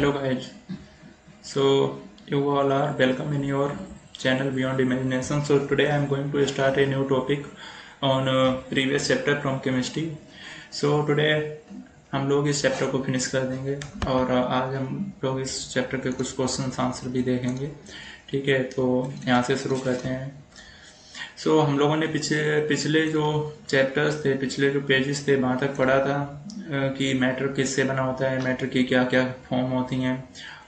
Hello guys, so you all are welcome in your channel Beyond Imagination. So today I am going to start a new topic on previous chapter from chemistry. So today हम लोग इस chapter को finish कर देंगे और आज हम लोग इस चैप्टर के कुछ क्वेश्चन आंसर भी देखेंगे। ठीक है, तो यहाँ से शुरू करते हैं। सो हम लोगों ने पिछले जो चैप्टर्स थे, पिछले जो पेजेस थे, वहाँ तक पढ़ा था कि मैटर किससे बना होता है, मैटर की क्या क्या फॉर्म होती हैं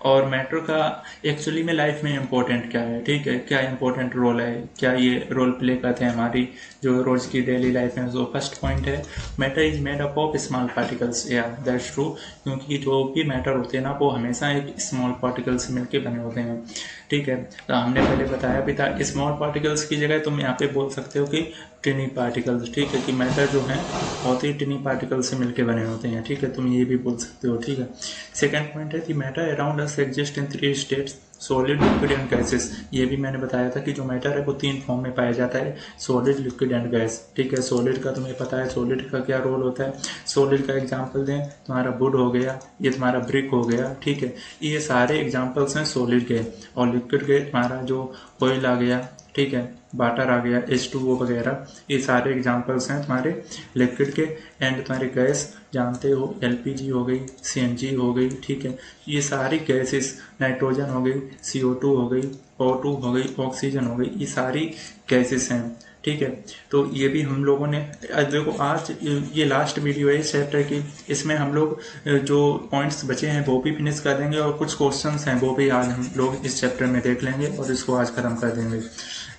और मैटर का एक्चुअली में लाइफ में इम्पोर्टेंट क्या है। ठीक है, क्या इम्पोर्टेंट रोल है, क्या ये रोल प्ले करते हैं हमारी जो रोज़ की डेली लाइफ में। जो फर्स्ट पॉइंट है, matter is made up of small particles. या दैट्स ट्रू, क्योंकि जो भी मैटर होते हैं ना वो हमेशा एक स्मॉल पार्टिकल से मिलकर बने होते हैं। ठीक है, तो हमने पहले बताया भी था स्मॉल पार्टिकल्स की जगह तुम यहाँ पे बोल सकते हो कि टिनी पार्टिकल्स। ठीक है, कि मैटर जो है बहुत ही टिनी पार्टिकल से मिलके बने होते हैं। ठीक है, तुम ये भी बोल सकते हो। ठीक है, सेकंड पॉइंट है कि matter around us exist in 3 states, solid, liquid and gases. ये भी मैंने बताया था कि जो मैटर है वो 3 फॉर्म में पाया जाता है, सॉलिड, लिक्विड एंड गैस। ठीक है, सॉलिड का तुम्हें पता है सॉलिड का क्या रोल होता है। सॉलिड का एग्जांपल दें, तुम्हारा वुड हो गया, ये तुम्हारा ब्रिक हो गया। ठीक है, ये सारे एग्जांपल्स हैं सॉलिड के। और लिक्विड के तुम्हारा जो ऑयल आ गया, ठीक है, वाटर आ गया, H2O वगैरह, ये सारे एग्जांपल्स हैं तुम्हारे लिक्विड के। एंड तुम्हारे गैस जानते हो, LPG हो गई, CNG हो गई। ठीक है, ये सारी गैसेस, नाइट्रोजन हो गई, CO2 हो गई, O2 हो गई, ऑक्सीजन हो गई, ये सारी गैसेस हैं। ठीक है, तो ये भी हम लोगों ने देखो, आज ये लास्ट वीडियो है इस चैप्टर की, इसमें हम लोग जो पॉइंट्स बचे हैं वो भी फिनिश कर देंगे और कुछ क्वेश्चंस हैं वो भी आज हम लोग इस चैप्टर में देख लेंगे और इसको आज खत्म कर देंगे।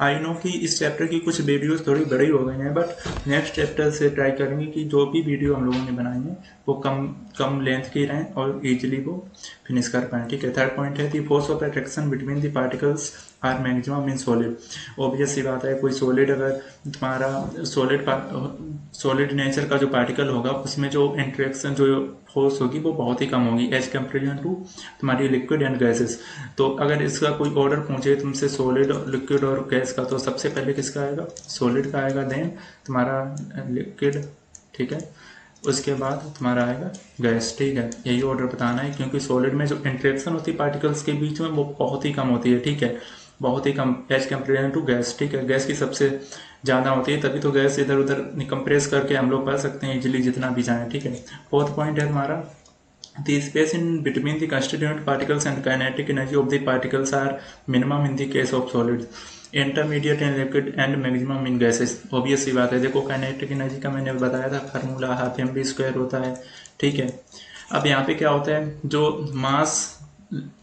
आई नो कि इस चैप्टर की कुछ वीडियोस थोड़ी बड़ी हो गई हैं, बट नेक्स्ट चैप्टर से ट्राई करेंगे कि जो भी वीडियो हम लोगों ने बनाई है वो कम लेंथ की रहें और इजीली वो फिनिश कर पाएँ। ठीक है, थर्ड पॉइंट है the force of attraction between the particles are maximum in solid. Obvious सी बात है, कोई सॉलिड अगर तुम्हारा सॉलिड नेचर का जो पार्टिकल होगा उसमें जो इंटरेक्शन, जो फोर्स होगी वो बहुत ही कम होगी एज कम्पेरिजन टू तुम्हारी लिक्विड एंड गैसेस। तो अगर इसका कोई ऑर्डर पूछे तुमसे सॉलिड, लिक्विड और गैस का, तो सबसे पहले किसका आएगा? सॉलिड का आएगा, देन तुम्हारा लिक्विड। ठीक है, उसके बाद तुम्हारा आएगा गैस। ठीक है, यही ऑर्डर बताना है, क्योंकि सॉलिड में जो इंटरेक्शन होती है पार्टिकल्स के बीच में वो बहुत ही कम होती है। ठीक है, बहुत ही कम एज कम्पेरिजन टू गैस। ठीक है, गैस की सबसे ज़्यादा होती है, तभी तो गैस इधर उधर कंप्रेस करके हम लोग पढ़ सकते हैं इजीली जितना भी चाहें। ठीक है, फोर्थ पॉइंट है तुम्हारा the space in between the constituent particles and kinetic energy of the particles are minimum in the case of solid, intermediate in liquid and maximum in gases. Obvious सी बात है, देखो काइनेटिक एनर्जी का मैंने बताया था फार्मूला, हाफ mv² होता है। ठीक है, अब यहाँ पे क्या होता है, जो मास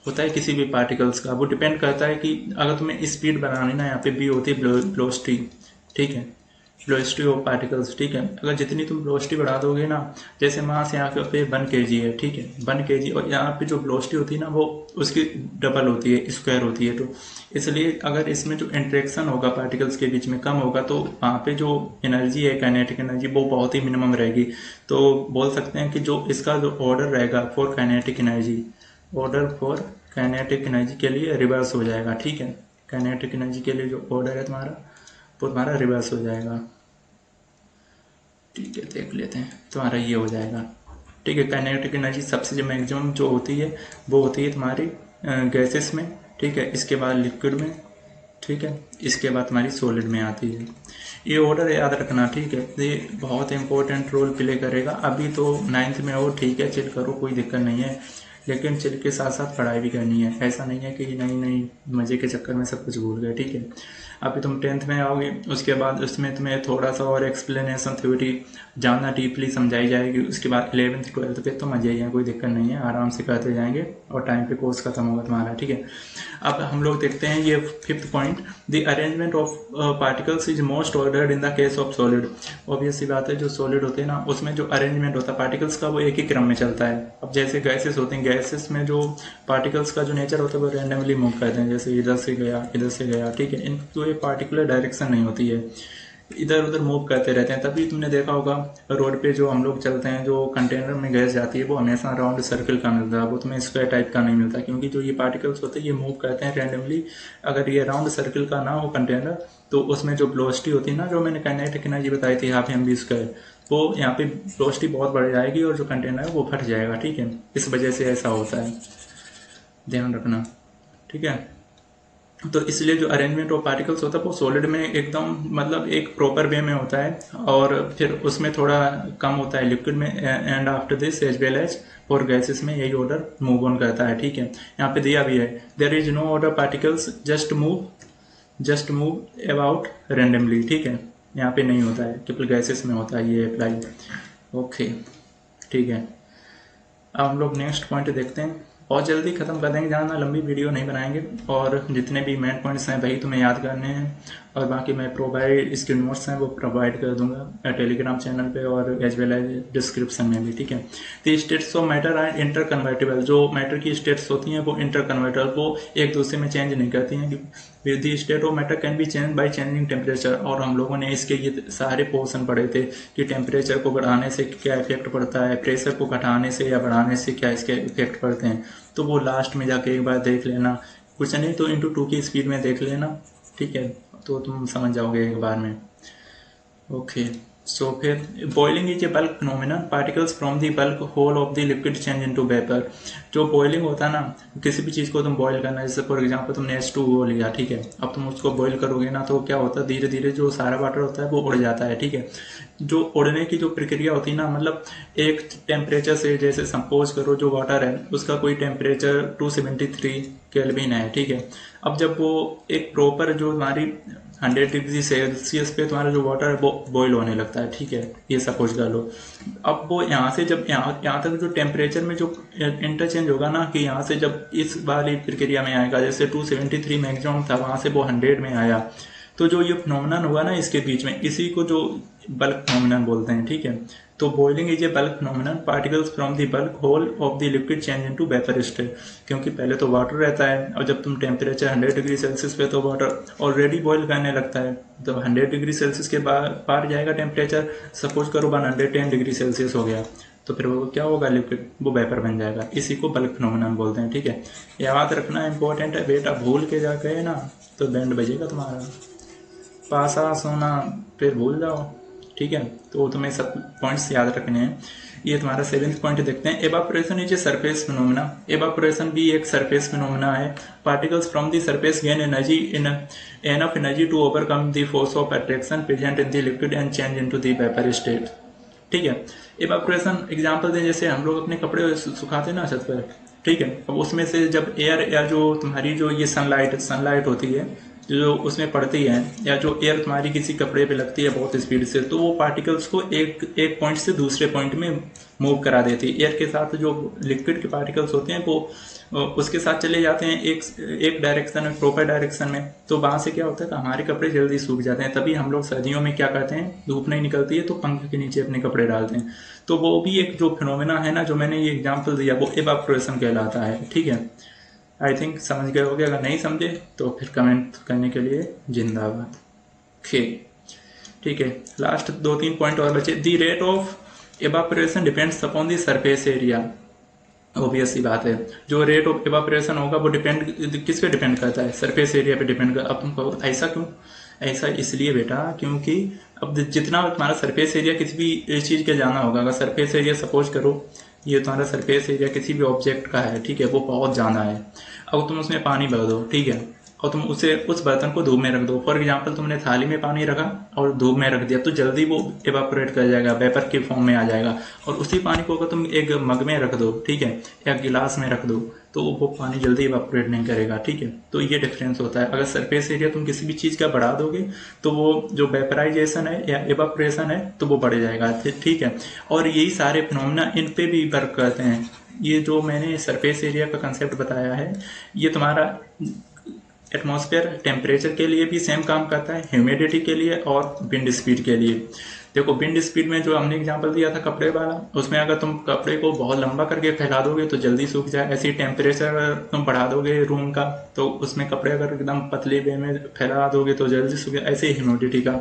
होता है किसी भी पार्टिकल्स का, वो डिपेंड करता है कि अगर तुम्हें स्पीड बनानी ना, यहाँ पे भी होती है वेलोसिटी। ठीक है, वेलोसिटी ऑफ पार्टिकल्स। ठीक है, अगर जितनी तुम वेलोसिटी बढ़ा दोगे ना, जैसे मास यहाँ पे 1 kg है। ठीक है, 1 kg, और यहाँ पे जो वेलोसिटी होती है ना वो उसकी डबल होती है, स्क्वायर होती है। तो इसलिए अगर इसमें जो इंटरेक्शन होगा पार्टिकल्स के बीच में कम होगा, तो वहाँ पे जो एनर्जी है, काइनेटिक एनर्जी, वो बहुत ही मिनिमम रहेगी। तो बोल सकते हैं कि जो इसका जो ऑर्डर रहेगा for kinetic energy, order for kinetic energy के लिए रिवर्स हो जाएगा। ठीक है, काइनेटिक एनर्जी के लिए जो ऑर्डर है तुम्हारा वो तुम्हारा रिवर्स हो जाएगा। ठीक है, देख लेते हैं, तुम्हारा ये हो जाएगा। ठीक है, काइनेटिक एनर्जी सबसे जो मैक्सिमम जो होती है वो होती है तुम्हारी गैसेस में। ठीक है, इसके बाद लिक्विड में। ठीक है, इसके बाद तुम्हारी सॉलिड में आती है। ये ऑर्डर याद रखना। ठीक है, ये बहुत इंपॉर्टेंट रोल प्ले करेगा। अभी तो 9th में हो, ठीक है, चिल करो, कोई दिक्कत नहीं है, लेकिन चिल के साथ साथ पढ़ाई भी करनी है। ऐसा नहीं है कि नहीं मज़े के चक्कर में सब कुछ भूल गए। ठीक है, अभी तुम 10th में आओगे, उसके बाद उसमें तुम्हें थोड़ा सा और एक्सप्लेनेशन, थ्योरी जानना, डीपली समझाई जाएगी। उसके बाद 11th 12th पे तो मजे ही हैं, कोई दिक्कत नहीं है, आराम से करते जाएंगे और टाइम पे कोर्स खत्म होगा तुम्हारा। ठीक है, अब हम लोग देखते हैं ये 5th point, the arrangement of particles is most ordered in the case of solid. Obvious सी बात है, जो सॉलिड होते हैं ना उसमें जो अरेंजमेंट होता है पार्टिकल्स का वो एक ही क्रम में चलता है। अब जैसे गैसेस होते हैं, गैसेस में जो पार्टिकल्स का जो नेचर होता है वो रैंडमली मूव करते हैं, जैसे इधर से गया इधर से गया। ठीक है, इनकी कोई पार्टिकुलर डायरेक्शन नहीं होती है, इधर उधर मूव करते रहते हैं। तभी तुमने देखा होगा रोड पे जो हम लोग चलते हैं, जो कंटेनर में गैस जाती है वो हमेशा राउंड सर्कल का मिलता है, वो तुम्हें स्क्वायर टाइप का नहीं मिलता, क्योंकि जो ये पार्टिकल्स होते हैं ये मूव करते हैं रैंडमली। अगर ये राउंड सर्कल का ना हो कंटेनर, तो उसमें जो वेलोसिटी होती है ना, जो मैंने काइनेटिक एनर्जी बताई थी हाफ mv², वो यहाँ पे वेलोसिटी बहुत बढ़ जाएगी और जो कंटेनर है वो फट जाएगा। ठीक है, इस वजह से ऐसा होता है। ध्यान रखना, ठीक है। तो इसलिए जो अरेंजमेंट ऑफ पार्टिकल्स होता है वो सॉलिड में एकदम मतलब एक प्रॉपर वे में होता है, और फिर उसमें थोड़ा कम होता है लिक्विड में। And after this as well as for gases में यही ऑर्डर मूव ऑन करता है, ठीक है। यहाँ पे दिया भी है, there is no order particles just move about randomly, ठीक है। यहाँ पे नहीं होता है, केवल गैसेस में होता है ये अप्लाई। ओके, ठीक है। अब हम लोग नेक्स्ट पॉइंट देखते हैं, बहुत जल्दी खत्म कर देंगे, ज़्यादा लंबी वीडियो नहीं बनाएंगे, और जितने भी मेन पॉइंट्स हैं वही तुम्हें याद करने हैं, और बाकी मैं प्रोवाइड इसके नोट्स हैं वो प्रोवाइड कर दूंगा टेलीग्राम चैनल पे और एज वेल एज डिस्क्रिप्शन में भी, ठीक है। तो states of matter are interconvertible, जो मैटर की स्टेट्स होती हैं वो इंटर कन्वर्टेबल, वो एक दूसरे में चेंज नहीं करती हैं। The state of matter can be change by changing temperature, और हम लोगों ने इसके ये सारे पोर्शन पढ़े थे कि टेम्परेचर को बढ़ाने से क्या इफेक्ट पड़ता है, प्रेशर को घटाने से या बढ़ाने से क्या इसके इफेक्ट पड़ते हैं। तो वो लास्ट में जाके एक बार देख लेना, कुछ नहीं तो इंटू 2 की स्पीड में देख लेना, ठीक है, तो तुम समझ जाओगे एक बार में। ओके, सो फिर boiling is a bulk phenomena, particles from the bulk whole of the liquid change into vapour. जो बॉइलिंग होता है ना, किसी भी चीज़ को तुम बॉईल करना, जैसे फॉर एग्जांपल तुमने H2O लिया, ठीक है, अब तुम उसको बॉईल करोगे ना तो क्या होता है, धीरे धीरे जो सारा वाटर होता है वो उड़ जाता है, ठीक है। जो उड़ने की जो प्रक्रिया होती है ना, मतलब एक टेम्परेचर से, जैसे सपोज करो जो वाटर है उसका कोई टेम्परेचर 273 केल्विन है, ठीक है। अब जब वो एक प्रॉपर जो हमारी 100 डिग्री सेल्सियस पे तुम्हारा जो वाटर है वो बॉईल होने लगता है, ठीक है, ये सपोज कर लो। अब वो यहाँ से जब यहाँ तक जो टेम्परेचर में जो इंटरचेंज होगा ना, कि यहाँ से जब इस वाली प्रक्रिया में आएगा, जैसे 273 मैक्सिमम था, वहाँ से वो 100 में आया, तो जो ये फिनोमिनन हुआ ना इसके बीच में, इसी को जो बल्क फिनोमिनन बोलते हैं, ठीक है। तो boiling is a bulk phenomenon, particles from the bulk whole of the liquid change into vapour state, क्योंकि पहले तो वाटर रहता है, और जब तुम टेम्परेचर 100 डिग्री सेल्सियस पे तो वाटर ऑलरेडी बॉईल करने लगता है, तो 100 डिग्री सेल्सियस के पार जाएगा टेम्परेचर, सपोज करो 110 डिग्री सेल्सियस हो गया, तो फिर वो क्या होगा, लिक्विड वो वेपर बन जाएगा, इसी को बल्क फिनोमिनन बोलते हैं, ठीक है। याद रखना इंपॉर्टेंट है बेटा, भूल के जा गए ना तो बैंड बजेगा तुम्हारा, पास आस होना फिर भूल जाओ, ठीक है। तो तुम्हें सब पॉइंट्स याद रखने हैं। ये तुम्हारा 7th पॉइंट देखते हैं, evaporation is a surface phenomena. Evaporation भी एक सरफेस फिनोमिना है। Particles from the surface gain energy in enough energy to overcome the force of attraction present in the liquid and change into the vapour state, ठीक है। Evaporation example दें, जैसे हम लोग अपने कपड़े सुखाते हैं ना छत पर, ठीक है, अब उसमें से जब एयर या जो तुम्हारी जो ये सनलाइट होती है जो उसमें पड़ती है, या जो एयर तुम्हारी किसी कपड़े पे लगती है बहुत स्पीड से, तो वो पार्टिकल्स को एक पॉइंट से दूसरे पॉइंट में मूव करा देती है। एयर के साथ जो लिक्विड के पार्टिकल्स होते हैं वो उसके साथ चले जाते हैं एक डायरेक्शन में, प्रॉपर डायरेक्शन में, तो वहाँ से क्या होता है कि हमारे कपड़े जल्दी सूख जाते हैं। तभी हम लोग सर्दियों में क्या करते हैं, धूप नहीं निकलती है तो पंखे के नीचे अपने कपड़े डालते हैं। तो वो भी एक जो फिनोमेना है ना, जो मैंने ये एग्जाम्पल दिया, वो एवापोरेशन कहलाता है, ठीक है। आई थिंक समझ गए होगे, अगर नहीं समझे तो फिर कमेंट करने के लिए जिंदाबाद। ओके, ठीक है, लास्ट 2-3 पॉइंट और बचे। The rate of evaporation depends upon the surface area. Obvious सी बात है, जो रेट ऑफ एवापोरेशन होगा वो किस पे डिपेंड करता है, सरफेस एरिया पे डिपेंड करता है। अब तुम कहो ऐसा क्यों, ऐसा इसलिए बेटा क्योंकि अब जितना तुम्हारा सरफेस एरिया किसी भी चीज़ के जाना होगा, अगर सरफेस एरिया सपोज करो ये तुम्हारा सरफेस एरिया किसी भी ऑब्जेक्ट का है, ठीक है, वो बहुत ज़्यादा है, अब तुम उसमें पानी भर दो, ठीक है, और तुम उस बर्तन को धूप में रख दो। फॉर एग्जांपल तुमने थाली में पानी रखा और धूप में रख दिया, तो जल्दी वो एवापोरेट कर जाएगा, वेपर के फॉर्म में आ जाएगा। और उसी पानी को अगर तुम एक मग में रख दो, ठीक है, या गिलास में रख दो, तो वो पानी जल्दी इवापोरेट नहीं करेगा, ठीक है। तो ये डिफरेंस होता है। अगर सरफेस एरिया तुम किसी भी चीज़ का बढ़ा दोगे तो वो जो वेपराइजेशन है या इवापोरेशन है तो वो बढ़ जाएगा, ठीक है। और यही सारे फिनोमेना इन पे भी वर्क करते हैं। ये जो मैंने सरफेस एरिया का कंसेप्ट बताया है, ये तुम्हारा एटमॉस्फेयर टेम्परेचर के लिए भी सेम काम करता है, ह्यूमिडिटी के लिए और विंड स्पीड के लिए। देखो विंड स्पीड में जो हमने एग्जांपल दिया था कपड़े वाला, उसमें अगर तुम कपड़े को बहुत लंबा करके फैला दोगे तो जल्दी सूख जाए। ऐसे ही टेम्परेचर तुम बढ़ा दोगे रूम का, तो उसमें कपड़े अगर एकदम पतले वे में फैला दोगे तो जल्दी सूख जाए। ऐसे ही ह्यूमिडिटी का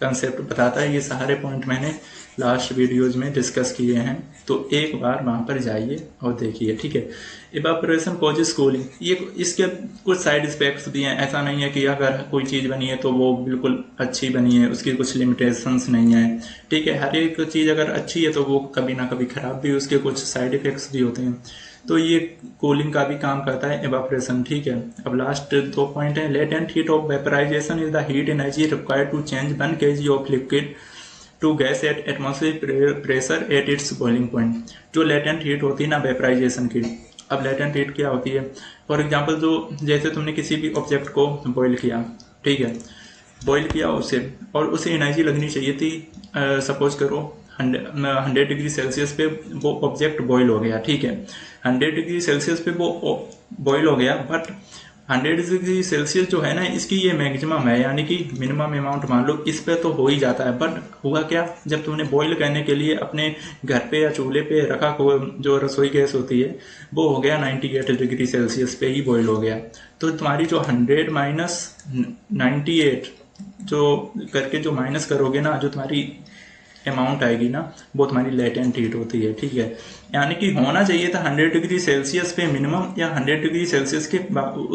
कंसेप्ट बताता है। ये सारे पॉइंट मैंने लास्ट वीडियोज में डिस्कस किए हैं, तो एक बार वहाँ पर जाइए और देखिए, ठीक है। इवापोरेशन कॉजेस कूलिंग, ये इसके कुछ साइड इफेक्ट्स भी हैं। ऐसा नहीं है कि अगर कोई चीज़ बनी है तो वो बिल्कुल अच्छी बनी है, उसकी कुछ लिमिटेशंस नहीं है, ठीक है। हर एक चीज़ अगर अच्छी है तो वो कभी ना कभी ख़राब भी, उसके कुछ साइड इफेक्ट्स भी होते हैं। तो ये कूलिंग का भी काम करता है, एवापोरेशन। ठीक है, अब लास्ट 2 पॉइंट है। Latent heat of vaporisation is the heat energy required to change 1 kg of liquid to gas at atmospheric pressure at its boiling point. जो लेटेंट हीट होती है ना वेपराइजेशन की, अब लेटेंट हीट क्या होती है? फॉर एग्जांपल, जो जैसे तुमने किसी भी ऑब्जेक्ट को बॉईल किया, ठीक है, बॉईल किया उसे, और उसे एनर्जी लगनी चाहिए थी, सपोज करो 100 डिग्री सेल्सियस पे वो ऑब्जेक्ट बॉईल हो गया। ठीक है, 100 डिग्री सेल्सियस पे वो बॉईल हो गया, बट 100 डिग्री सेल्सियस जो है ना, इसकी ये मैक्सिमम है, यानी कि मिनिमम अमाउंट मान लो, इस पे तो हो ही जाता है। बट हुआ क्या, जब तुमने बॉईल करने के लिए अपने घर पे या चूल्हे पे रखा, जो रसोई गैस होती है, वो हो गया 98 डिग्री सेल्सियस पे ही बॉईल हो गया। तो तुम्हारी जो 100 माइनस 98 जो करके जो माइनस करोगे ना, जो तुम्हारी अमाउंट आएगी ना, वो तुम्हारी लेटेंट हीट होती है। ठीक है, यानी कि होना चाहिए था 100 डिग्री सेल्सियस पे मिनिमम, या 100 डिग्री सेल्सियस के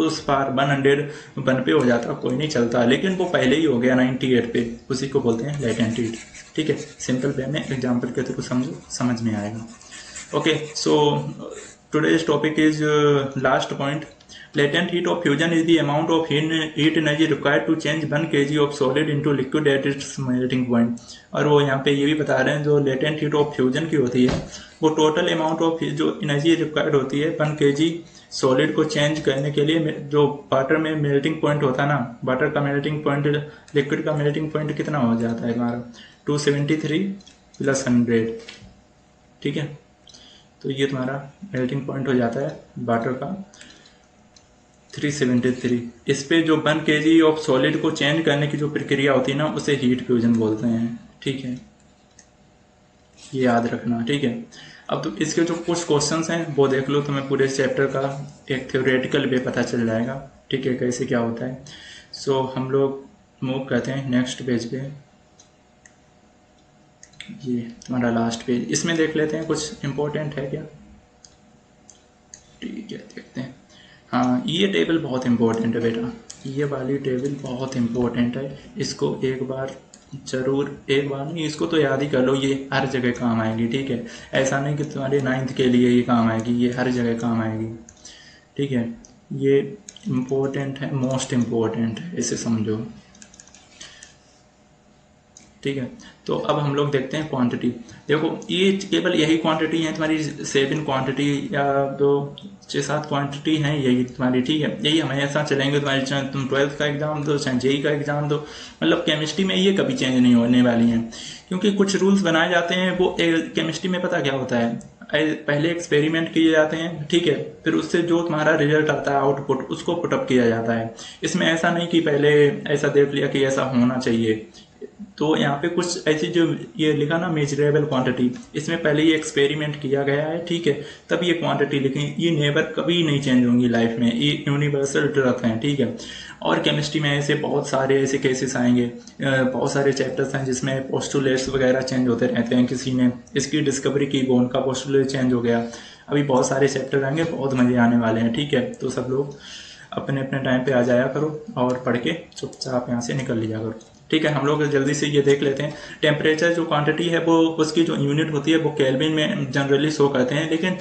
उस पार 101 पे हो जाता, कोई नहीं चलता, लेकिन वो पहले ही हो गया 98 पे, उसी को बोलते हैं लेटेंट हीट। ठीक है, सिंपल वे में एग्जाम्पल के थ्रू समझ में आएगा। Okay, so today's topic is last point. Latent heat of fusion is the amount of heat energy required to change 1 kg of solid into liquid at its melting point. और वो यहाँ पे ये भी बता रहे हैं, जो लेटेंट हीट ऑफ फ्यूजन की होती है, वो टोटल अमाउंट ऑफ जो एनर्जी रिक्वायर्ड होती है 1 kg सॉलिड को चेंज करने के लिए। जो वाटर में मेल्टिंग पॉइंट होता है ना, वाटर का मेल्टिंग पॉइंट, लिक्विड का मेल्टिंग पॉइंट कितना हो जाता है तुम्हारा? 273 + 100। ठीक है, तो ये तुम्हारा मेल्टिंग पॉइंट हो जाता है वाटर का 373। इस पे जो 1 kg ऑफ सॉलिड को चेंज करने की जो प्रक्रिया होती है ना, उसे हीट फ्यूजन बोलते हैं। ठीक है, ये याद रखना। ठीक है, अब तो इसके जो कुछ क्वेश्चंस हैं वो देख लो, तुम्हें पूरे चैप्टर का एक थ्योरेटिकल वे पता चल जाएगा। ठीक है, कैसे क्या होता है। सो हम लोग मूव करते हैं नेक्स्ट पेज पे। ये तुम्हारा लास्ट पेज, इसमें देख लेते हैं कुछ इम्पोर्टेंट है क्या। ठीक है, देखते हैं। हाँ, ये टेबल बहुत इम्पोर्टेंट है बेटा, ये वाली टेबल बहुत इम्पोर्टेंट है। इसको एक बार जरूर, एक बार नहीं, इसको तो याद ही कर लो, ये हर जगह काम आएगी। ठीक है, ऐसा नहीं कि तुम्हारे 9th के लिए ये काम आएगी, ये हर जगह काम आएगी। ठीक है, ये इम्पोर्टेंट है, मोस्ट इम्पोर्टेंट है, इसे समझो। ठीक है, तो अब हम लोग देखते हैं क्वांटिटी। देखो, ये केवल यही क्वांटिटी है तुम्हारी, 7 क्वांटिटी या 6-7 क्वांटिटी हैं यही तुम्हारी। ठीक है, यही हमेशा चलेंगे तुम्हारी, चाहे तुम 12th का एग्जाम दो, चाहे जेई का एग्जाम दो, मतलब केमिस्ट्री में ये कभी चेंज नहीं होने वाली हैं, क्योंकि कुछ रूल्स बनाए जाते हैं। वो केमिस्ट्री में पता क्या होता है, पहले एक्सपेरिमेंट किए जाते हैं, ठीक है, फिर उससे जो तुम्हारा रिजल्ट आता है, आउटपुट, उसको पुटअप किया जाता है। इसमें ऐसा नहीं कि पहले ऐसा देख लिया कि ऐसा होना चाहिए। तो यहाँ पे कुछ ऐसी जो ये लिखा ना मेजरेबल क्वांटिटी, इसमें पहले ये एक्सपेरिमेंट किया गया है। ठीक है, तब ये क्वांटिटी लिखी, ये नेवर कभी नहीं चेंज होंगी लाइफ में, ये यूनिवर्सल ट्रुथ हैं। ठीक है, और केमिस्ट्री में ऐसे बहुत सारे ऐसे केसेस आएंगे, बहुत सारे चैप्टर्स हैं जिसमें पोस्टुलेट्स वगैरह चेंज होते रहते हैं। किसी ने इसकी डिस्कवरी की, बोन का पोस्टुलेट चेंज हो गया। अभी बहुत सारे चैप्टर आएंगे, बहुत मजे आने वाले हैं। ठीक है, तो सब लोग अपने अपने टाइम पे आ जाया करो और पढ़ के चुपचाप यहाँ से निकल लिया करो। ठीक है, हम लोग जल्दी से ये देख लेते हैं। टेम्परेचर जो क्वांटिटी है, वो उसकी जो यूनिट होती है वो केल्विन में जनरली शो करते हैं, लेकिन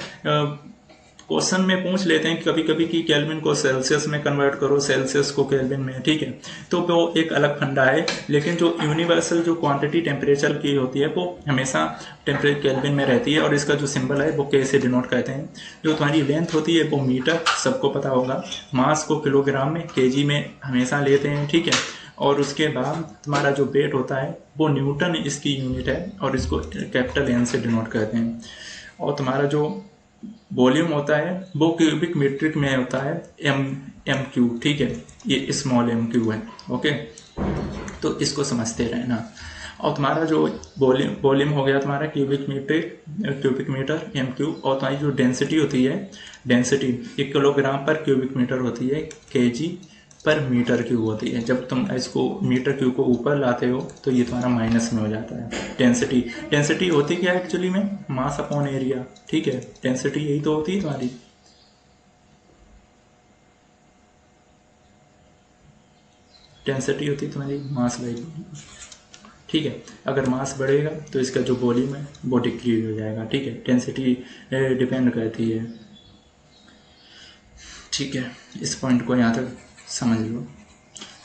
क्वेश्चन में पूछ लेते हैं कभी कभी कि केल्विन को सेल्सियस में कन्वर्ट करो, सेल्सियस को केल्विन में। ठीक है, तो वो एक अलग फंडा है, लेकिन जो यूनिवर्सल जो क्वांटिटी टेम्परेचर की होती है वो हमेशा टेम्परेचर केल्विन में रहती है, और इसका जो सिंबल है वो के से डिनोट करते हैं। जो तुम्हारी लेंथ होती है वो मीटर, सबको पता होगा। मास को किलोग्राम में, केजी में हमेशा लेते हैं। ठीक है, और उसके बाद तुम्हारा जो वेट होता है वो न्यूटन इसकी यूनिट है, और इसको कैपिटल एन से डिनोट करते हैं। और तुम्हारा जो वॉल्यूम होता है वो क्यूबिक मीट्रिक में होता है, एम क्यू। ठीक है, ये स्मॉल एम क्यू है। ओके, तो इसको समझते रहना। और तुम्हारा जो वॉल्यूम हो गया तुम्हारा क्यूबिक मीटर एम क्यू, और तुम्हारी जो डेंसिटी होती है, डेंसिटी 1 किलोग्राम पर क्यूबिक मीटर होती है, केजी पर मीटर क्यूब होती है। जब तुम इसको मीटर क्यूब को ऊपर लाते हो तो ये तुम्हारा माइनस में हो जाता है। डेंसिटी होती क्या है एक्चुअली में? Mass upon area. ठीक है, डेंसिटी यही तो होती है तुम्हारी। डेंसिटी होती है तुम्हारी मास बाई। ठीक है, अगर मास बढ़ेगा तो इसका जो वॉल्यूम है वो डिक्रीज हो जाएगा। ठीक है, डेंसिटी डिपेंड करती है ठीक है, इस पॉइंट को यहाँ तक समझ लो।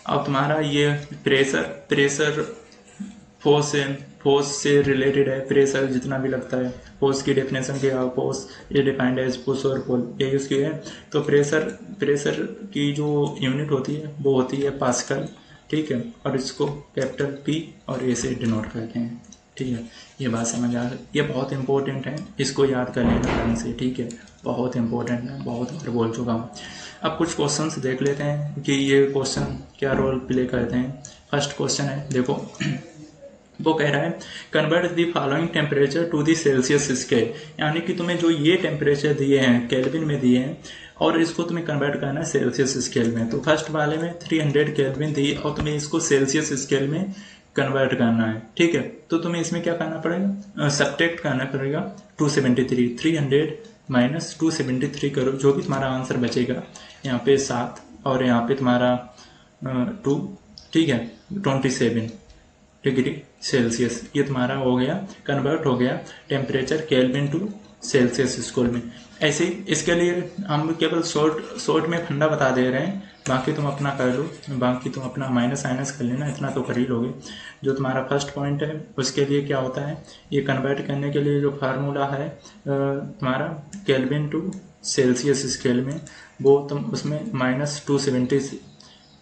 अब तुम्हारा ये प्रेशर फोर्स से रिलेटेड है। प्रेशर जितना भी लगता है, फोर्स की डेफिनेशन क्या, फोर्स ये डिफाइंड एज पुश और पुल, ये यूज़ किया है। तो प्रेशर की जो यूनिट होती है वो होती है पास्कल, ठीक है, और इसको कैपिटल P और A से डिनोट करते हैं, ठीक है। ये बात समझ आ गई, ये बहुत इंपॉर्टेंट है, इसको याद कर लेना ढंग से, ठीक है, बहुत इंपॉर्टेंट है, बहुत बार बोल चुका हूँ। अब कुछ क्वेश्चंस देख लेते हैं कि ये क्वेश्चन क्या रोल प्ले करते हैं। फर्स्ट क्वेश्चन है, देखो वो कह रहा है convert the following temperature to the Celsius scale, यानी कि तुम्हें जो ये टेम्परेचर दिए हैं केल्विन में दिए हैं और इसको तुम्हें कन्वर्ट करना है सेल्सियस स्केल में। तो फर्स्ट वाले में 300 केल्विन दी और तुम्हें इसको सेल्सियस स्केल में कन्वर्ट करना है, ठीक है। तो तुम्हें इसमें क्या करना पड़ेगा, सब्ट्रैक्ट करना पड़ेगा 273, 300 माइनस 273 करो, जो भी तुम्हारा आंसर बचेगा, यहाँ पे 7 और यहाँ पे तुम्हारा 2, ठीक है, 27 डिग्री सेल्सियस, ये तुम्हारा हो गया, कन्वर्ट हो गया temperature Kelvin to Celsius scale में। ऐसे ही इसके लिए हम केवल शॉर्ट में फंडा बता दे रहे हैं, बाकी तुम अपना कर लो, बाकी तुम अपना माइनस कर लेना, इतना तो कर ही लोगे। जो तुम्हारा फर्स्ट पॉइंट है उसके लिए क्या होता है, ये कन्वर्ट करने के लिए जो फार्मूला है तुम्हारा केल्विन टू सेल्सियस स्केल में, वो तुम उसमें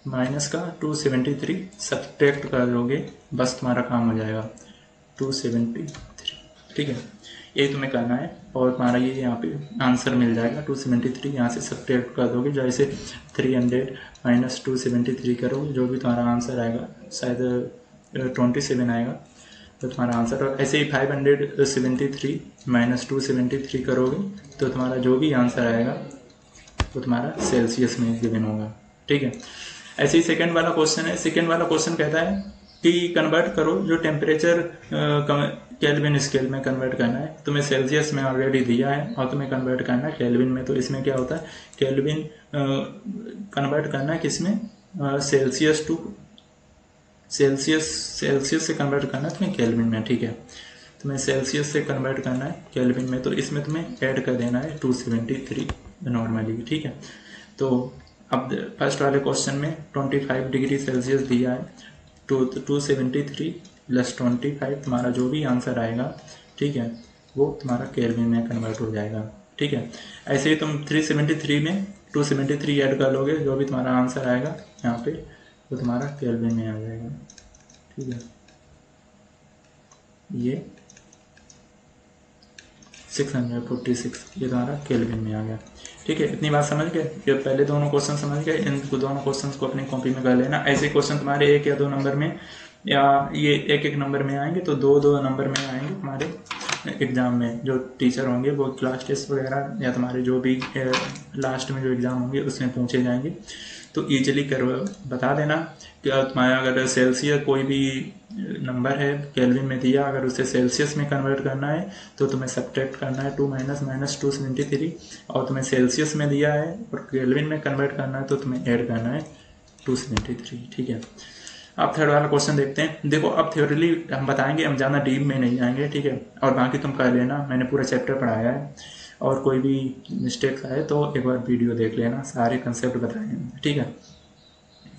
माइनस का 273 सब्ट्रैक्ट कर लोगे, बस तुम्हारा काम हो जाएगा 273, ठीक है, ये तुम्हें करना है और तुम्हारा ये यहाँ पे आंसर मिल जाएगा 273, यहाँ से सब्ट्रैक्ट कर दोगे, जैसे 300 माइनस 273 करोगे, जो भी तुम्हारा आंसर आएगा, शायद 27 आएगा तो तुम्हारा आंसर। और ऐसे ही 573 माइनस 273 करोगे तो तुम्हारा जो भी आंसर आएगा वो तुम्हारा सेल्सियस में गिवन होगा, ठीक है। ऐसे ही सेकंड वाला क्वेश्चन है, सेकंड वाला क्वेश्चन कहता है कि कन्वर्ट करो जो टेम्परेचर केल्विन स्केल में कन्वर्ट करना है, तुम्हें सेल्सियस में ऑलरेडी दिया है और तुम्हें कन्वर्ट करना है केल्विन में। तो इसमें क्या होता है, केल्विन कन्वर्ट करना है किसमें, सेल्सियस से कन्वर्ट करना है तुम्हें केल्विन में, ठीक है। तुम्हें सेल्सियस से कन्वर्ट करना है केल्विन में, तो इसमें तुम्हें ऐड कर देना है 273 नॉर्मली, ठीक है। तो अब फर्स्ट वाले क्वेश्चन में 25 डिग्री सेल्सियस दिया है, तो 273 प्लस 25 तुम्हारा जो भी आंसर आएगा, ठीक है, वो तुम्हारा केल्विन में कन्वर्ट हो जाएगा, ठीक है। ऐसे ही तुम 373 में 273 ऐड कर लोगे, जो भी तुम्हारा आंसर आएगा यहाँ पे वो तुम्हारा केल्विन में आ जाएगा, ठीक है। ये 646 ये तुम्हारा केल्विन में आ गया, ठीक है। इतनी बात समझ गए, ये पहले दोनों क्वेश्चन समझ गए, इन दोनों क्वेश्चंस को अपनी कॉपी में कर लेना। ऐसे क्वेश्चन तुम्हारे 1 या 2 नंबर में, या ये 1-1 नंबर में आएंगे, तो 2-2 नंबर में आएंगे तुम्हारे एग्जाम में। जो टीचर होंगे वो क्लास टेस्ट वगैरह या तुम्हारे जो भी लास्ट में जो एग्जाम होंगे उसमें पूछे जाएंगे, तो ईजिली कर बता देना कि तुम्हारा अगर सेल्सियस कोई भी नंबर है केल्विन में दिया, अगर उसे सेल्सियस में कन्वर्ट करना है तो तुम्हें सब्ट्रैक्ट करना है 2 माइनस 273, और तुम्हें सेल्सियस में दिया है और केल्विन में कन्वर्ट करना है तो तुम्हें ऐड करना है 273, ठीक है। अब थर्ड वाला क्वेश्चन देखते हैं। देखो अब थ्योरली हम बताएंगे, हम ज़्यादा डीप में नहीं जाएंगे, ठीक है, और बाकी तुम कर लेना, मैंने पूरा चैप्टर पढ़ाया है, और कोई भी मिस्टेक्स आए तो एक बार वीडियो देख लेना, सारे कंसेप्ट बताए, ठीक है।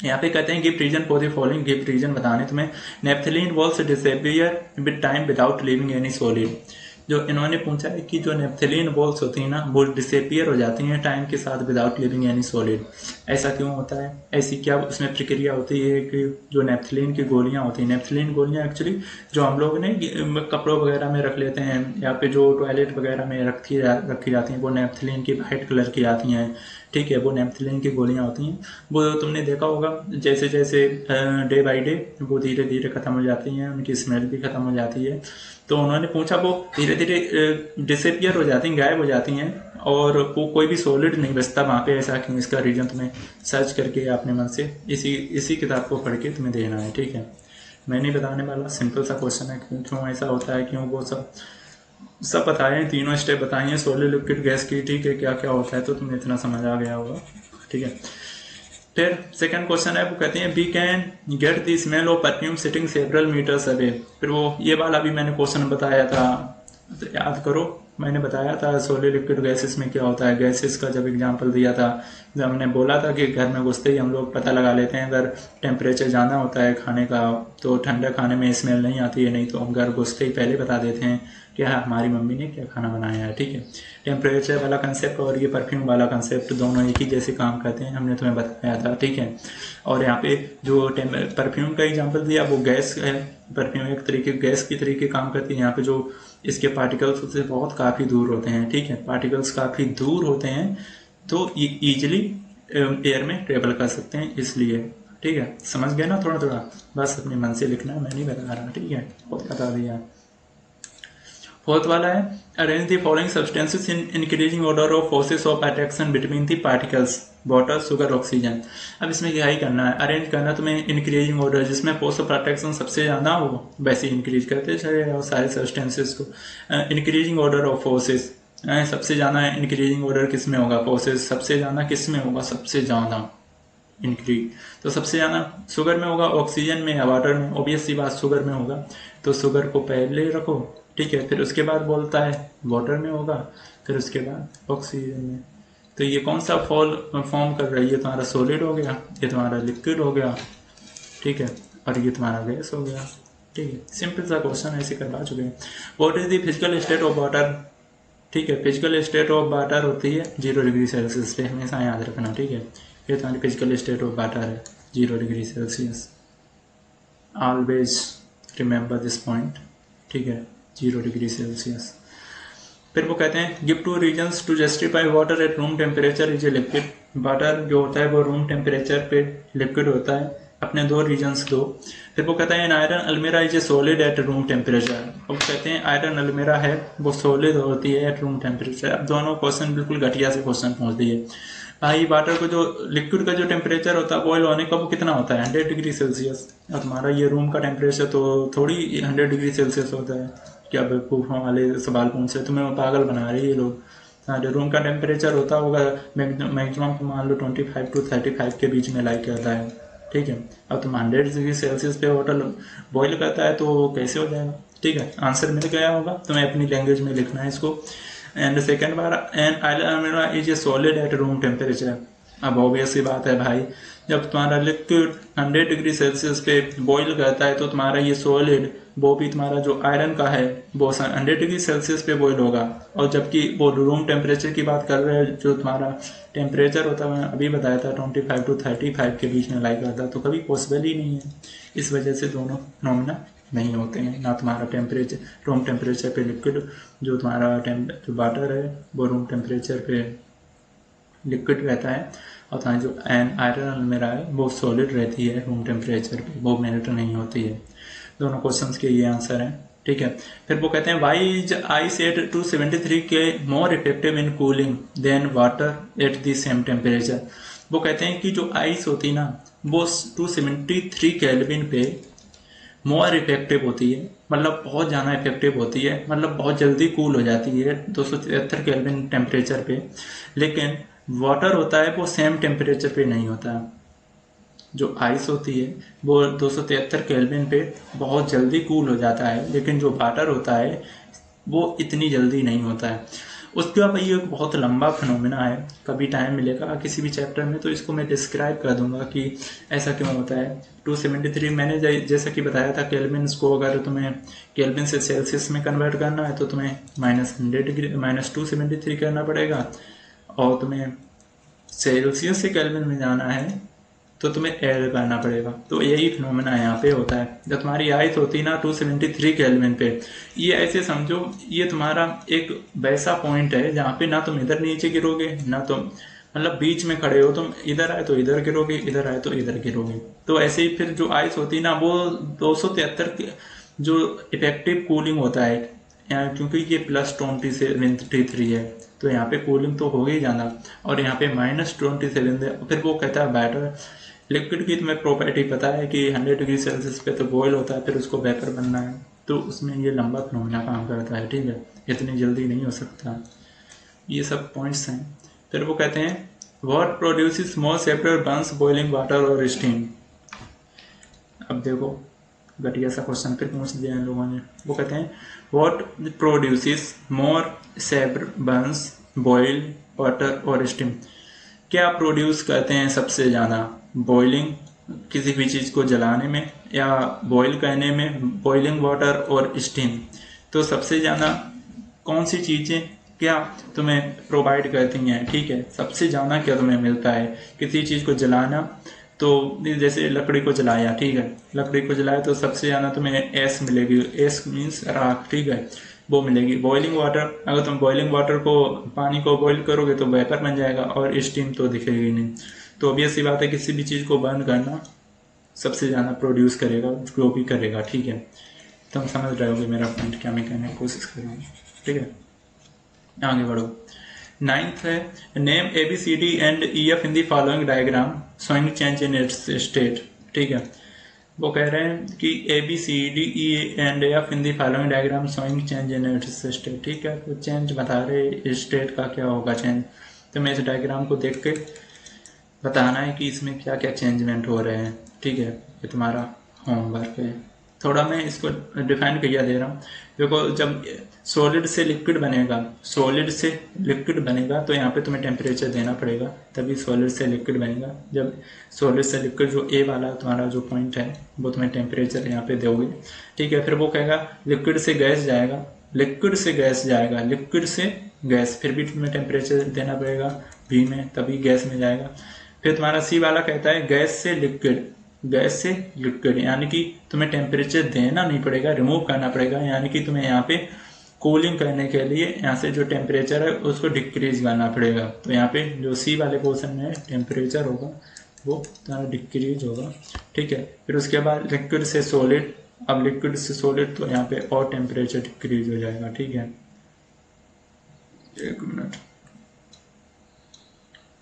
यहाँ पे कहते हैं give reason for the following, give reason बताने तुम्हें। Naphthalene balls disappear with time without leaving any solid, जो इन्होंने पूछा है कि जो नेफ्थलीन बॉल्स होती हैं ना वो डिसअपियर हो जाती हैं टाइम के साथ विदाउट लिविंग एनी सॉलिड, ऐसा क्यों होता है, ऐसी क्या उसमें प्रक्रिया होती है कि जो नेफ्थलीन की गोलियां होती हैं, नेफ्थलीन गोलियां एक्चुअली जो हम लोग ने कपड़ों वगैरह में रख लेते हैं या पे जो टॉयलेट वगैरह में रखी जाती हैं, वो नेफ्थलीन की वाइट कलर की आती हैं, ठीक है, वो नेफ्थलीन की गोलियां होती हैं। वो तुमने देखा होगा जैसे जैसे डे बाई डे वो धीरे धीरे ख़त्म हो जाती हैं, उनकी स्मेल भी ख़त्म हो जाती है। तो उन्होंने पूछा वो धीरे धीरे डिसअपियर हो जाती हैं, गायब हो जाती हैं, और वो कोई भी सॉलिड नहीं बचता वहाँ पे, ऐसा क्यों, इसका रीजन तुम्हें सर्च करके अपने मन से इसी किताब को पढ़ के तुम्हें देना है, ठीक है। मैं नहीं बताने वाला, सिंपल सा क्वेश्चन है, क्यों ऐसा होता है, क्यों, वो सब बताए, तीनों स्टेप बताइए सॉलिड लिक्विड गैस की, ठीक है, क्या क्या होता है, तो तुम्हें इतना समझ आ गया होगा, ठीक है। फिर सेकंड क्वेश्चन है, वो कहते हैं we can get the smell of perfume sitting several metres away. फिर वो ये वाला भी मैंने क्वेश्चन बताया था, तो याद करो, मैंने बताया था सॉलिड लिक्विड गैसेस में क्या होता है, गैसेस का जब एग्जांपल दिया था, जब हमने बोला था कि घर में घुसते ही हम लोग पता लगा लेते हैं अगर टेम्परेचर ज़्यादा होता है खाने का तो ठंडा खाने में स्मेल नहीं आती है, नहीं तो हम घर घुसते ही पहले बता देते हैं कि हाँ हमारी मम्मी ने क्या खाना बनाया है। ठीक है, टेम्परेचर वाला कंसेप्ट और ये परफ्यूम वाला कंसेप्ट दोनों एक ही जैसे काम करते हैं, हमने तुम्हें बताया था। ठीक है, और यहाँ पे जो परफ्यूम का एग्जांपल दिया वो गैस है, परफ्यूम एक तरीके गैस की तरीके काम करती है। यहाँ पे जो इसके पार्टिकल्स उससे बहुत काफ़ी दूर होते हैं। ठीक है, पार्टिकल्स काफ़ी दूर होते हैं तो ईजिली एयर में ट्रेवल कर सकते हैं, इसलिए। ठीक है, समझ गए ना थोड़ा थोड़ा, बस अपने मन से लिखना, मैं नहीं बता रहा। ठीक है, बहुत बता दिया। फोर्थ वाला है arrange the following substances in increasing order of forces of attraction between the particles water sugar oxygen. अब इसमें क्या ही करना है, अरेंज करना तुम्हें इंक्रीजिंग ऑर्डर, जिसमें फोर्स ऑफ अट्रैक्शन सबसे ज़्यादा हो वैसे इंक्रीज करते चले और सारे सब्सटेंसेस को। इंक्रीजिंग ऑर्डर ऑफ फोर्सेस, सबसे ज़्यादा इंक्रीजिंग ऑर्डर किस में होगा, फोर्सेस सबसे ज़्यादा किस में होगा, सबसे ज़्यादा इंक्रीज तो सबसे ज़्यादा शुगर में होगा, ऑक्सीजन में या वाटर में, ऑब्वियस सी बात शुगर में होगा तो शुगर को पहले रखो। ठीक है, फिर उसके बाद बोलता है वाटर में होगा, फिर उसके बाद ऑक्सीजन में। तो ये कौन सा फॉर्म कर रहा है, ये तुम्हारा सॉलिड हो गया, ये तुम्हारा लिक्विड हो गया। ठीक है, और ये तुम्हारा गैस हो गया। ठीक है, सिंपल सा क्वेश्चन ऐसे करवा चुके हैं। What is the physical state of water. ठीक है, फिजिकल स्टेट ऑफ वाटर होती है 0 डिग्री सेल्सियस पे, हमेशा याद रखना। ठीक है, ये तुम्हारी फिजिकल स्टेट ऑफ वाटर है 0 degree Celsius, always remember this point. ठीक है, 0 डिग्री सेल्सियस। फिर वो कहते हैं give 2 reasons to justify water at room temperature is a liquid. Water जो होता है वो रूम टेम्परेचर पे लिक्विड होता है, अपने 2 रीजंस दो। फिर वो कहता है एन आयरन अलमीरा is a solid at room temperature. अब कहते हैं आयरन अलमीरा है वो सॉलिड होती है एट रूम टेम्परेचर। अब दोनों क्वेश्चन बिल्कुल घटिया से क्वेश्चन पहुंच दिए भाई। वाटर को जो लिक्विड का जो टेम्परेचर होता है बॉयल होने का वो कितना होता है 100 डिग्री सेल्सियस। और तुम्हारा ये रूम का टेम्परेचर तो थोड़ी 100 डिग्री सेल्सियस होता है। क्या बेवकूफ़ों वाले सवाल पूछ रहे, तुम्हें पागल बना रहे ये लोग। रूम का टेम्परेचर होता होगा मैक्सिमम मान लो 25 to 35 के बीच में लाइक करता है। ठीक है, अब तुम 100 डिग्री सेल्सियस पे वाटर बॉयल करता है तो कैसे हो जाएगा। ठीक है, आंसर मिल गया होगा, तुम्हें अपनी लैंग्वेज में लिखना है इसको। एंड सेकेंड बार एन अलमीरा is a solid at room temperature. अब ऑब्वियस सी बात है भाई, जब तुम्हारा लिक्विड 100 डिग्री सेल्सियस पे बॉईल करता है तो तुम्हारा ये सॉलिड वो भी तुम्हारा जो आयरन का है वो 100 डिग्री सेल्सियस पे बॉईल होगा। और जबकि वो रूम टेम्परेचर की बात कर रहे हैं, जो तुम्हारा टेम्परेचर होता है मैं अभी बताया था 25 to 35 के बीच में लाइक करता, तो कभी पॉसिबल ही नहीं है। इस वजह से दोनों फिनोमेना नहीं होते हैं। ना तुम्हारा टेम्परेचर रूम टेम्परेचर पे लिक्विड जो तुम्हारा जो वाटर है वो रूम टेम्परेचर पे लिक्विड रहता है, और तुम्हारी जो आयरन अलमीरा है वो सॉलिड रहती है रूम टेम्परेचर पे, वो मेल्ट नहीं होती है। दोनों क्वेश्चंस के ये आंसर हैं। ठीक है, फिर वो कहते हैं Y is ice at 273 K more effective in cooling than water at the same temperature. वो कहते हैं कि जो आइस होती ना वो 273 केल्विन पे मोर इफेक्टिव होती है, मतलब बहुत ज़्यादा इफेक्टिव होती है, मतलब बहुत जल्दी कूल हो जाती है 273 केल्विन टेम्परेचर पे। लेकिन वाटर होता है वो सेम टेम्परेचर पे नहीं होता। जो आइस होती है वो 273 केल्विन पे बहुत जल्दी कूल हो जाता है, लेकिन जो वाटर होता है वो इतनी जल्दी नहीं होता है। उसके बाद ये एक बहुत लंबा फिनोमेना है, कभी टाइम मिलेगा किसी भी चैप्टर में तो इसको मैं डिस्क्राइब कर दूंगा कि ऐसा क्यों होता है। 273 मैंने जैसा कि बताया था केल्विन्स को अगर तुम्हें केल्विन से सेल्सियस में कन्वर्ट करना है तो तुम्हें -100 डिग्री -273 करना पड़ेगा, और तुम्हें सेल्सियस से केल्विन में जाना है तो तुम्हें ऐड करना पड़ेगा। तो यही फिनोमेना यहाँ पे होता है। जब तुम्हारी आइस होती है ना 273 केल्विन पे, ये ऐसे समझो ये तुम्हारा एक वैसा पॉइंट है जहाँ पे ना तुम इधर नीचे गिरोगे ना तुम मतलब बीच में खड़े हो, तुम इधर आए तो इधर गिरोगे, इधर आए तो इधर गिरोगे। तो ऐसे ही फिर जो आइस होती है ना वो 273 जो इफेक्टिव कूलिंग होता है, क्योंकि ये +23 है तो यहाँ पे कूलिंग तो होगी ज़्यादा, और यहाँ पे -27 है। फिर वो कहता है बैटर लिक्विड की तुम्हें प्रॉपर्टी पता है कि 100 डिग्री सेल्सियस पे तो बॉयल होता है, फिर उसको वेपर बनना है, तो उसमें ये लंबा फिनोमेना काम करता है। ठीक है, इतनी जल्दी नहीं हो सकता। ये सब पॉइंट्स हैं। फिर वो कहते हैं what produces most after Burns boiling water और स्टीम। अब देखो घटिया सा क्वेश्चन फिर पूछ दिया इन लोगों ने। वो कहते हैं what produces more severe burns boil water और स्टीम। क्या प्रोड्यूस करते हैं सबसे ज़्यादा बॉइलिंग किसी भी चीज़ को जलाने में या बॉइल करने में, बॉइलिंग वाटर और स्टीम। तो सबसे ज़्यादा कौन सी चीज़ें क्या तुम्हें प्रोवाइड करती हैं, ठीक है, सबसे ज़्यादा क्या तुम्हें मिलता है किसी चीज़ को जलाना। तो जैसे लकड़ी को जलाया, ठीक है, लकड़ी को जलाया तो सबसे ज़्यादा तुम्हें एस मिलेगी, एस मीन्स राख, ठीक है, वो मिलेगी। बॉइलिंग वाटर, अगर तुम बॉइलिंग वाटर को, पानी को बॉइल करोगे तो वेपर बन जाएगा और स्टीम तो दिखेगी नहीं। तो ऑब्वियस सी बात है किसी भी चीज़ को बर्न करना सबसे ज़्यादा प्रोड्यूस करेगा, ग्रो भी करेगा, ठीक है। तुम समझ रहे होगे मेरा पॉइंट, क्या मैं कहने की कोशिश कर रहा हूँ, ठीक है। आगे बढ़ो। 9th है name ABCD and EF in the following diagram showing change in its state, ठीक है। वो कह रहे हैं कि ABCD and EF in the following diagram showing change in its state, ठीक है। तो चेंज बता रहे स्टेट का क्या होगा चेंज। तो मैं इस डायग्राम को देख के बताना है कि इसमें क्या क्या चेंजमेंट हो रहे हैं, ठीक है। ये तुम्हारा होमवर्क है। थोड़ा मैं इसको डिफाइन किया दे रहा हूँ। देखो जब सॉलिड से लिक्विड बनेगा, सॉलिड से लिक्विड बनेगा तो यहाँ पे तुम्हें टेम्परेचर देना पड़ेगा, तभी सॉलिड से लिक्विड बनेगा। जब सॉलिड से लिक्विड जो ए वाला तुम्हारा जो पॉइंट है वो तुम्हें टेम्परेचर यहाँ पे दोगे, ठीक है। फिर वो कहेगा लिक्विड से गैस जाएगा, लिक्विड से गैस जाएगा, लिक्विड से गैस, फिर भी तुम्हें टेम्परेचर देना पड़ेगा बी में, तभी गैस में जाएगा। फिर तुम्हारा सी वाला कहता है गैस से लिक्विड, गैस से लिक्विड, यानी कि तुम्हें टेम्परेचर देना नहीं पड़ेगा, रिमूव करना पड़ेगा, यानी कि तुम्हें यहाँ पे कूलिंग करने के लिए यहाँ से जो टेम्परेचर है उसको डिक्रीज करना पड़ेगा। तो यहाँ पे जो सी वाले पोर्शन में टेम्परेचर होगा वो तुम्हारा डिक्रीज होगा, ठीक है। फिर उसके बाद लिक्विड से सॉलिड, अब लिक्विड से सॉलिड तो यहाँ पे और टेम्परेचर डिक्रीज हो जाएगा, ठीक है। एक मिनट,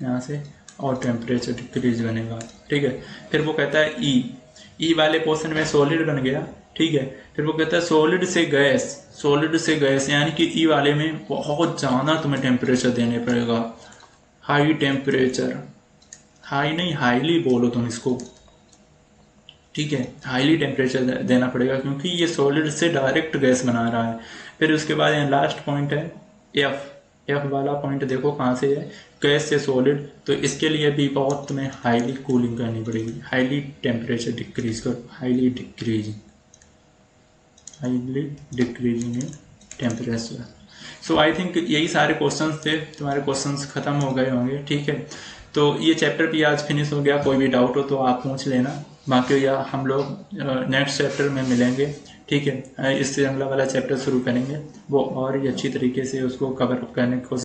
यहाँ से और टेम्परेचर डिक्रीज बनेगा, ठीक है। फिर वो कहता है ई वाले पोर्शन में सॉलिड बन गया, ठीक है। फिर वो कहता है सॉलिड से गैस, सॉलिड से गैस, यानी कि ई वाले में बहुत ज़्यादा तुम्हें टेम्परेचर देने पड़ेगा, हाई टेम्परेचर, हाई नहीं हाईली बोलो तुम इसको, ठीक है, हाईली टेम्परेचर देना पड़ेगा क्योंकि ये सॉलिड से डायरेक्ट गैस बना रहा है। फिर उसके बाद यहाँ लास्ट पॉइंट है एफ वाला पॉइंट, देखो कहाँ से है, गैस से सॉलिड, तो इसके लिए भी बहुत तुम्हें हाईली कूलिंग करनी पड़ेगी, हाईली टेम्परेचर डिक्रीज करो, highly decreasing in temperature. So I think यही सारे क्वेश्चंस थे, तुम्हारे क्वेश्चंस खत्म हो गए होंगे, ठीक है। तो ये चैप्टर भी आज फिनिश हो गया, कोई भी डाउट हो तो आप पूछ लेना, बाकी या हम लोग नेक्स्ट चैप्टर में मिलेंगे, ठीक है। इससे अगला वाला चैप्टर शुरू करेंगे, वो और ही अच्छी तरीके से उसको कवर अप करने की कोशिश